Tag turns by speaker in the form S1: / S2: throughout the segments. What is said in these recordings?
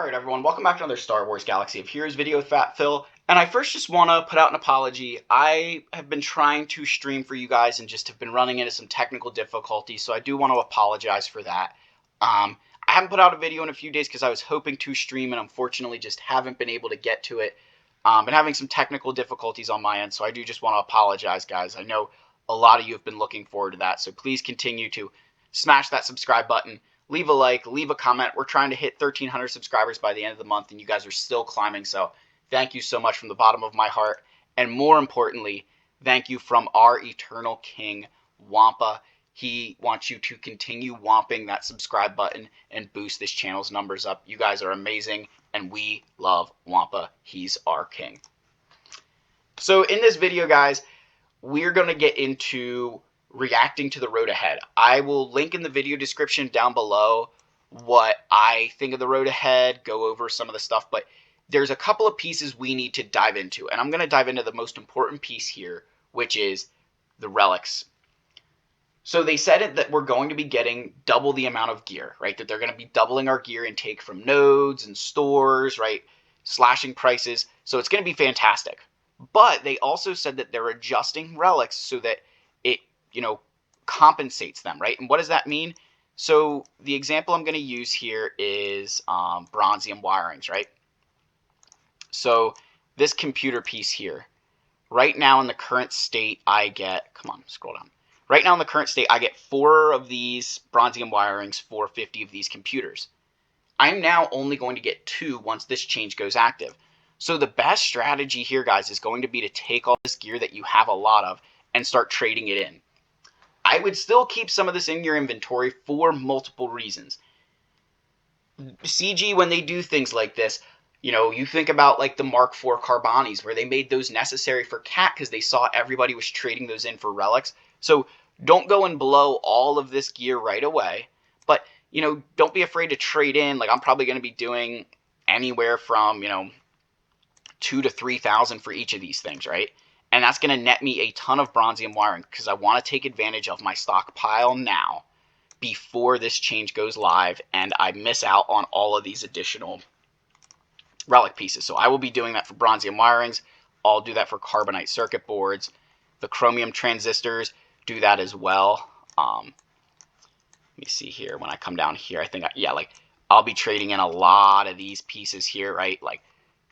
S1: Alright everyone, welcome back to another Star Wars Galaxy of Heroes video with Fat Phil. And I first just want to put out an apology. I have been trying to stream for you guys and just have been running into some technical difficulties, so I do want to apologize for that. I haven't put out a video in a few days because I was hoping to stream and unfortunately just haven't been able to get to it. Been having some technical difficulties on my end, so I do just want to apologize, guys. I know a lot of you have been looking forward to that, so please continue to smash that subscribe button. Leave a like, leave a comment. We're trying to hit 1,300 subscribers by the end of the month, and you guys are still climbing, so thank you so much from the bottom of my heart. And more importantly, thank you from our eternal king, Wampa. He wants you to continue whomping that subscribe button and boost this channel's numbers up. You guys are amazing, and we love Wampa. He's our king. So in this video, guys, we're going to get into reacting to the road ahead. I will link in the video description down below what I think of the road ahead, go over some of the stuff, but there's a couple of pieces we need to dive into, and I'm going to dive into the most important piece here, which is the relics. So they said that we're going to be getting double the amount of gear, right? That they're going to be doubling our gear intake from nodes and stores, right? Slashing prices. So it's going to be fantastic. But they also said that they're adjusting relics so that it, compensates them, right? And what does that mean? So the example I'm going to use here is bronzium wirings, right? So this computer piece here, right now in the current state, I get, come on, scroll down. Right now in the current state, I get 4 of these bronzium wirings for 50 of these computers. I'm now only going to get 2 once this change goes active. So the best strategy here, guys, is going to be to take all this gear that you have a lot of and start trading it in. I would still keep some of this in your inventory for multiple reasons. CG, when they do things like this, you think about like the Mark IV Carbonis, where they made those necessary for Cat because they saw everybody was trading those in for relics. So don't go and blow all of this gear right away. But, don't be afraid to trade in. Like I'm probably going to be doing anywhere from, 2,000 to 3,000 for each of these things, right? And that's going to net me a ton of bronzium wiring because I want to take advantage of my stockpile now before this change goes live and I miss out on all of these additional relic pieces. So I will be doing that for bronzium wirings. I'll do that for carbonite circuit boards. The chromium transistors do that as well. Let me see here. When I come down here, I think, I'll be trading in a lot of these pieces here, right? Like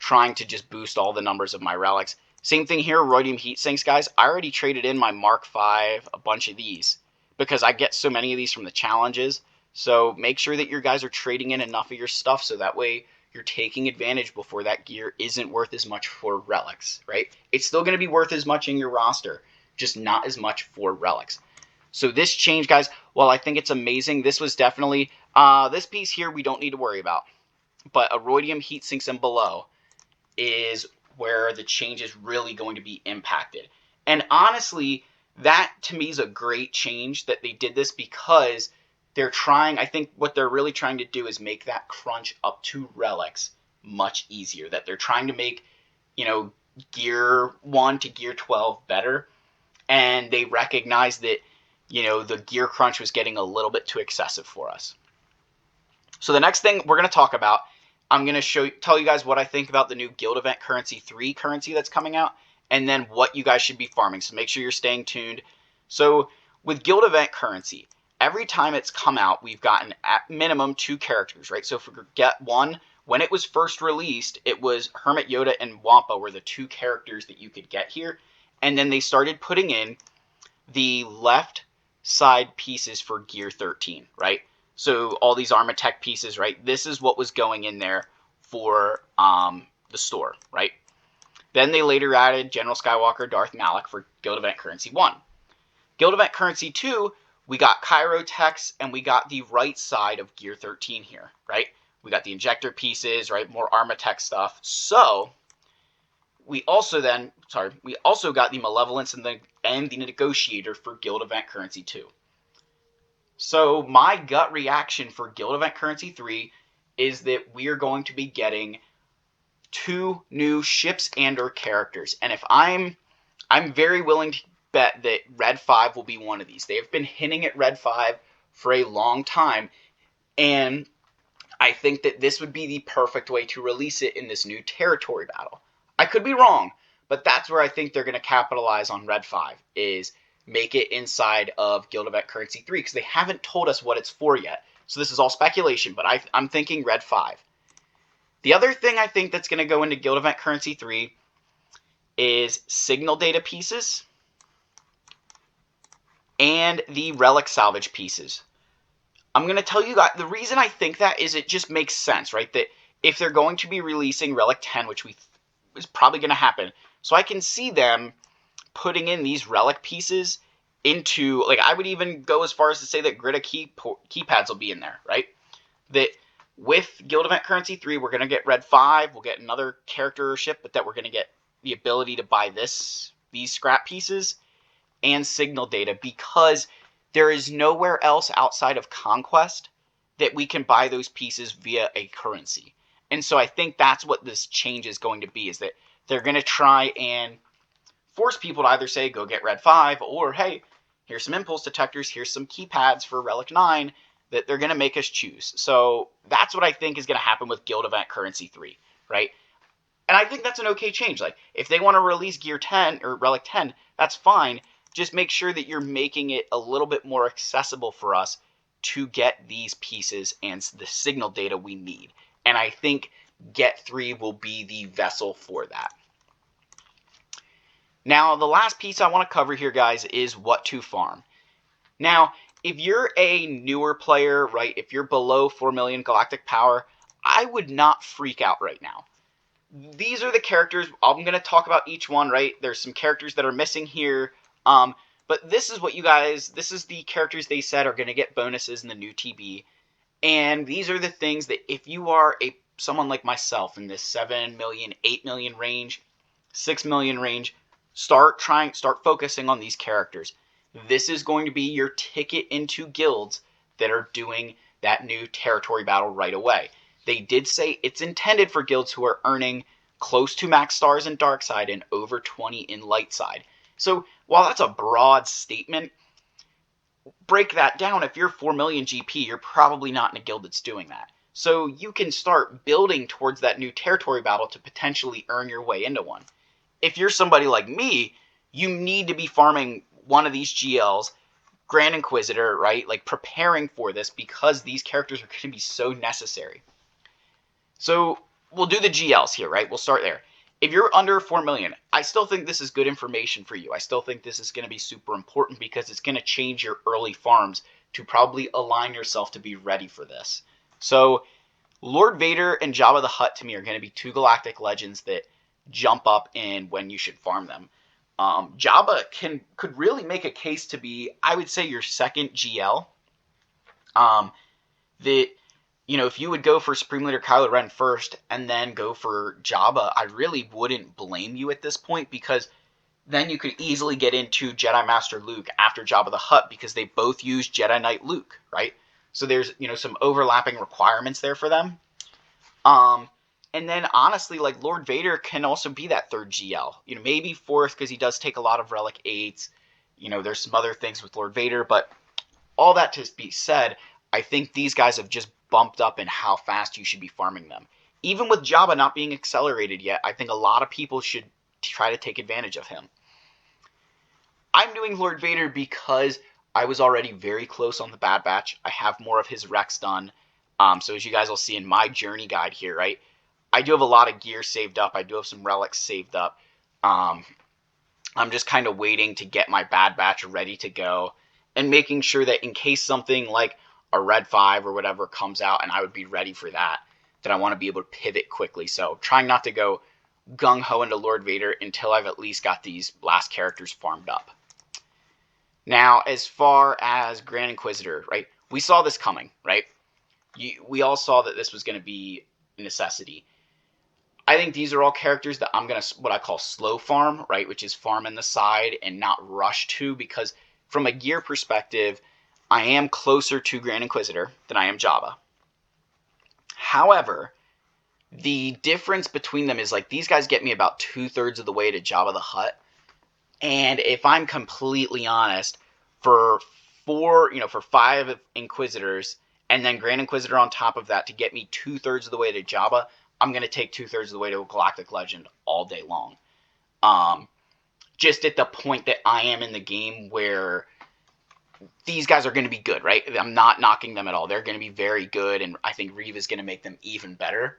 S1: trying to just boost all the numbers of my relics. Same thing here, rhodium heat sinks, guys. I already traded in my Mark V, a bunch of these, because I get so many of these from the challenges. So make sure that your guys are trading in enough of your stuff so that way you're taking advantage before that gear isn't worth as much for relics, right? It's still going to be worth as much in your roster, just not as much for relics. So this change, guys, while I think it's amazing, this was definitely, this piece here we don't need to worry about. But a rhodium heat sinks and below is where the change is really going to be impacted. And honestly, that to me is a great change that they did this because they're trying, I think what they're really trying to do is make that crunch up to relics much easier. That they're trying to make, gear 1 to gear 12 better. And they recognize that, the gear crunch was getting a little bit too excessive for us. So the next thing we're going to talk about, I'm going to tell you guys what I think about the new Guild Event Currency 3 currency that's coming out, and then what you guys should be farming. So make sure you're staying tuned. So with Guild Event Currency, every time it's come out, we've gotten at minimum 2 characters, right? So if we get one, when it was first released, it was Hermit Yoda and Wampa were the 2 characters that you could get here. And then they started putting in the left side pieces for Gear 13, right? So all these Armatech pieces, right? This is what was going in there for the store, right? Then they later added General Skywalker, Darth Malak for Guild Event Currency 1. Guild Event Currency 2, we got Chirotechs and we got the right side of Gear 13 here, right? We got the injector pieces, right? More Armatech stuff. So we also got the Malevolence and the Negotiator for Guild Event Currency 2. So my gut reaction for Guild Event Currency 3 is that we are going to be getting 2 new ships and or characters. And if I'm very willing to bet that Red 5 will be one of these. They have been hinting at Red 5 for a long time. And I think that this would be the perfect way to release it in this new territory battle. I could be wrong, but that's where I think they're going to capitalize on Red 5, is make it inside of Guild Event Currency 3, because they haven't told us what it's for yet. So this is all speculation, but I'm thinking Red 5. The other thing I think that's going to go into Guild Event Currency 3 is signal data pieces and the relic salvage pieces. I'm going to tell you guys, the reason I think that is it just makes sense, right? That if they're going to be releasing Relic 10, which is probably going to happen, so I can see them putting in these relic pieces into, like, I would even go as far as to say that Grid of keypads will be in there, right? That with Guild Event Currency 3, we're going to get Red 5, we'll get another charactership, but that we're going to get the ability to buy these scrap pieces and signal data, because there is nowhere else outside of Conquest that we can buy those pieces via a currency. And so I think that's what this change is going to be, is that they're going to try and force people to either say, go get Red 5, or, hey, here's some impulse detectors, here's some keypads for Relic 9, that they're going to make us choose. So that's what I think is going to happen with Guild Event Currency 3, right? And I think that's an okay change. Like, if they want to release Gear 10 or Relic 10, that's fine. Just make sure that you're making it a little bit more accessible for us to get these pieces and the signal data we need. And I think Get 3 will be the vessel for that. Now, the last piece I want to cover here, guys, is what to farm. Now, if you're a newer player, right, if you're below 4 million galactic power, I would not freak out right now. These are the characters. I'm going to talk about each one, right? There's some characters that are missing here. But this is what this is the characters they said are going to get bonuses in the new TB. And these are the things that if you are someone like myself in this 7 million, 8 million range, 6 million range, start focusing on these characters. This is going to be your ticket into guilds that are doing that new territory battle right away. They did say it's intended for guilds who are earning close to max stars in dark side and over 20 in light side. So while that's a broad statement, break that down. If you're 4 million GP, you're probably not in a guild that's doing that. So you can start building towards that new territory battle to potentially earn your way into one. If you're somebody like me, you need to be farming one of these GLs, Grand Inquisitor, right? Like preparing for this, because these characters are going to be so necessary. So we'll do the GLs here, right? We'll start there. If you're under 4 million, I still think this is good information for you. I still think this is going to be super important, because it's going to change your early farms to probably align yourself to be ready for this. So Lord Vader and Jabba the Hutt to me are going to be two galactic legends that jump up in when you should farm them. Jabba could really make a case to be, I would say, your second GL. That, you know, if you would go for Supreme Leader Kylo Ren first and then go for Jabba, I really wouldn't blame you at this point, because then you could easily get into Jedi Master Luke after Jabba the Hutt, because they both use Jedi Knight Luke, right? So there's, you know, some overlapping requirements there for them. And then honestly, like, Lord Vader can also be that third GL. You know, maybe fourth, because he does take a lot of Relic 8s. You know, there's some other things with Lord Vader, but all that to be said, I think these guys have just bumped up in how fast you should be farming them. Even with Jabba not being accelerated yet, I think a lot of people should try to take advantage of him. I'm doing Lord Vader because I was already very close on the Bad Batch. I have more of his Rex done. So as you guys will see in my journey guide here, right, I do have a lot of gear saved up. I do have some relics saved up. I'm just kind of waiting to get my Bad Batch ready to go, and making sure that in case something like a Red 5 or whatever comes out and I would be ready for that, that I want to be able to pivot quickly. So trying not to go gung-ho into Lord Vader until I've at least got these last characters farmed up. Now, as far as Grand Inquisitor, right, we saw this coming, right? We all saw that this was going to be a necessity. I think these are all characters that I'm going to, what I call slow farm, right, which is farm in the side and not rush to, because from a gear perspective, I am closer to Grand Inquisitor than I am Jabba. However, the difference between them is, like, these guys get me about 2/3 of the way to Jabba the Hutt. And if I'm completely honest, for 5 Inquisitors and then Grand Inquisitor on top of that to get me 2/3 of the way to Jabba, I'm going to take 2/3 of the way to a Galactic Legend all day long. Just at the point that I am in the game where these guys are going to be good, right? I'm not knocking them at all. They're going to be very good, and I think Reeve is going to make them even better.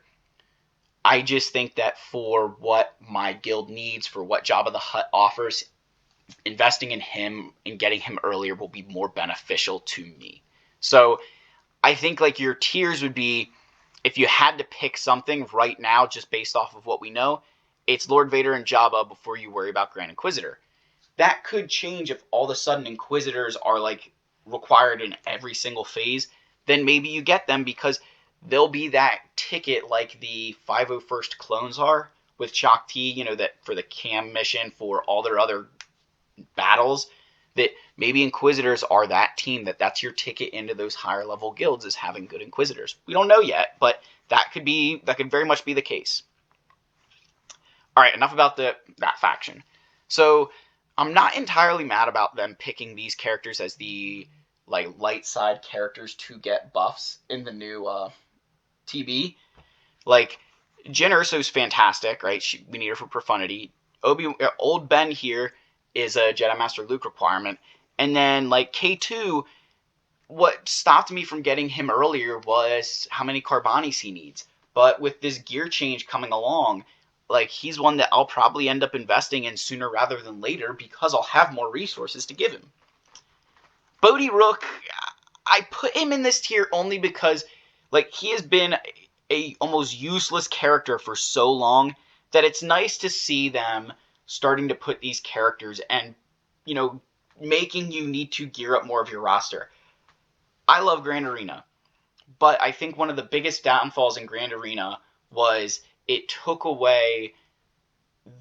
S1: I just think that for what my guild needs, for what Jabba the Hutt offers, investing in him and getting him earlier will be more beneficial to me. So I think like your tiers would be, if you had to pick something right now just based off of what we know, it's Lord Vader and Jabba before you worry about Grand Inquisitor. That could change if all of a sudden Inquisitors are like required in every single phase. Then maybe you get them because they'll be that ticket like the 501st clones are with Shaak Ti, you know, that for the cam mission, for all their other battles, that maybe Inquisitors are that team that's your ticket into those higher level guilds, is having good Inquisitors. We don't know yet, but that could very much be the case. All right, enough about that faction. So I'm not entirely mad about them picking these characters as the like light side characters to get buffs in the new TB. Like Jyn Erso's fantastic, right? We need her for profundity. Old Ben here is a Jedi Master Luke requirement, and then like K2, what stopped me from getting him earlier was how many Carbonis he needs. But with this gear change coming along, like he's one that I'll probably end up investing in sooner rather than later because I'll have more resources to give him. Bodhi Rook, I put him in this tier only because like he has been a almost useless character for so long that it's nice to see them starting to put these characters and, you know, making you need to gear up more of your roster. I love Grand Arena, but I think one of the biggest downfalls in Grand Arena was it took away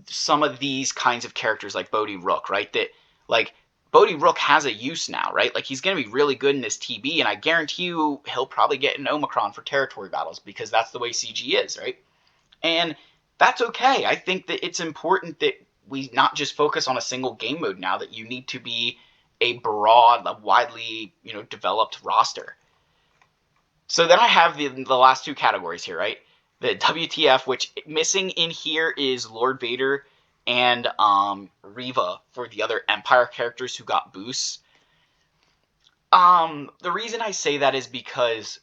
S1: some of these kinds of characters like Bodhi Rook, right? That like Bodhi Rook has a use now, right? Like he's going to be really good in this TB, and I guarantee you he'll probably get an Omicron for territory battles because that's the way CG is, right? And that's okay. I think that it's important that we not just focus on a single game mode now, that you need to be a broad, widely, you know, developed roster. So then I have the last two categories here, right? The WTF, which missing in here is Lord Vader and Reva for the other Empire characters who got boosts. The reason I say that is because,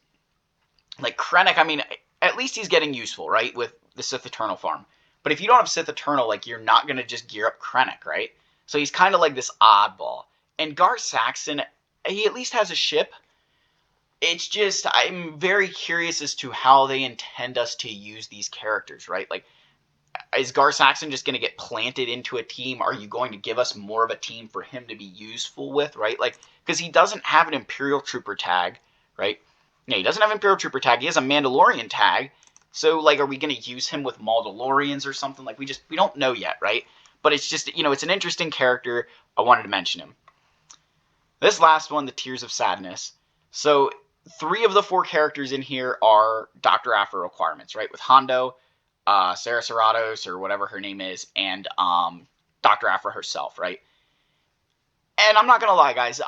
S1: like, Krennic, I mean, at least he's getting useful, right, with the Sith Eternal farm. But if you don't have Sith Eternal, like, you're not going to just gear up Krennic, right? So he's kind of like this oddball. And Gar Saxon, he at least has a ship. It's just, I'm very curious as to how they intend us to use these characters, right? Like, is Gar Saxon just going to get planted into a team? Are you going to give us more of a team for him to be useful with, right? Like, because he doesn't have an Imperial Trooper tag, right? Yeah, he doesn't have an Imperial Trooper tag. He has a Mandalorian tag. So, like, are we going to use him with Mandalorians or something? Like, we don't know yet, right? But it's just, you know, it's an interesting character. I wanted to mention him. This last one, the Tears of Sadness. So, 3 of the 4 characters in here are Dr. Aphra requirements, right? With Hondo, Sarah Serratos, or whatever her name is, and Dr. Aphra herself, right? And I'm not going to lie, guys.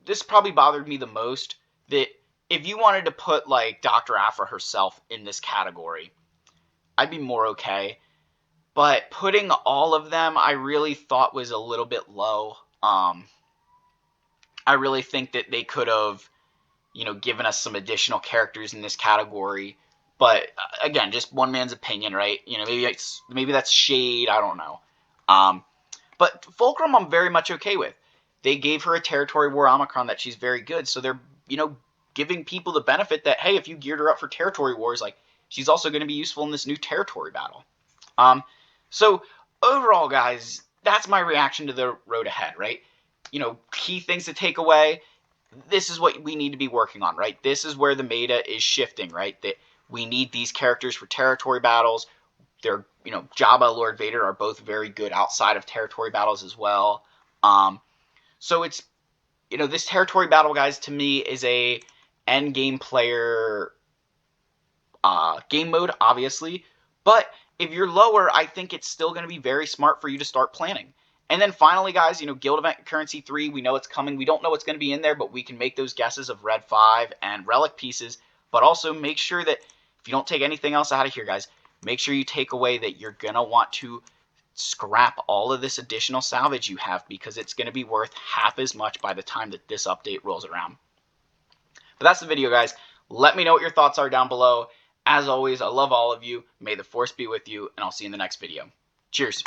S1: This probably bothered me the most, that if you wanted to put, like, Dr. Aphra herself in this category, I'd be more okay. But putting all of them, I really thought was a little bit low. I really think that they could have, you know, given us some additional characters in this category. But, again, just one man's opinion, right? You know, maybe that's shade, I don't know. But Fulcrum I'm very much okay with. They gave her a Territory War Omicron that she's very good, so they're, you know, giving people the benefit that, hey, if you geared her up for Territory Wars, like, she's also going to be useful in this new territory battle. So, overall, guys, that's my reaction to the road ahead, right? You know, key things to take away. This is what we need to be working on, right? This is where the meta is shifting, right? That we need these characters for territory battles. They're, you know, Jabba, Lord Vader are both very good outside of territory battles as well. So it's, you know, this territory battle, guys, to me is a end game player game mode, obviously. But if you're lower, I think it's still going to be very smart for you to start planning. And then finally, guys, Guild Event Currency 3, we know it's coming. We don't know what's going to be in there, but we can make those guesses of Red 5 and Relic pieces. But also make sure that if you don't take anything else out of here, guys, make sure you take away that you're going to want to scrap all of this additional salvage you have, because it's going to be worth half as much by the time that this update rolls around. But that's the video, guys. Let me know what your thoughts are down below. As always, I love all of you. May the force be with you, and I'll see you in the next video. Cheers.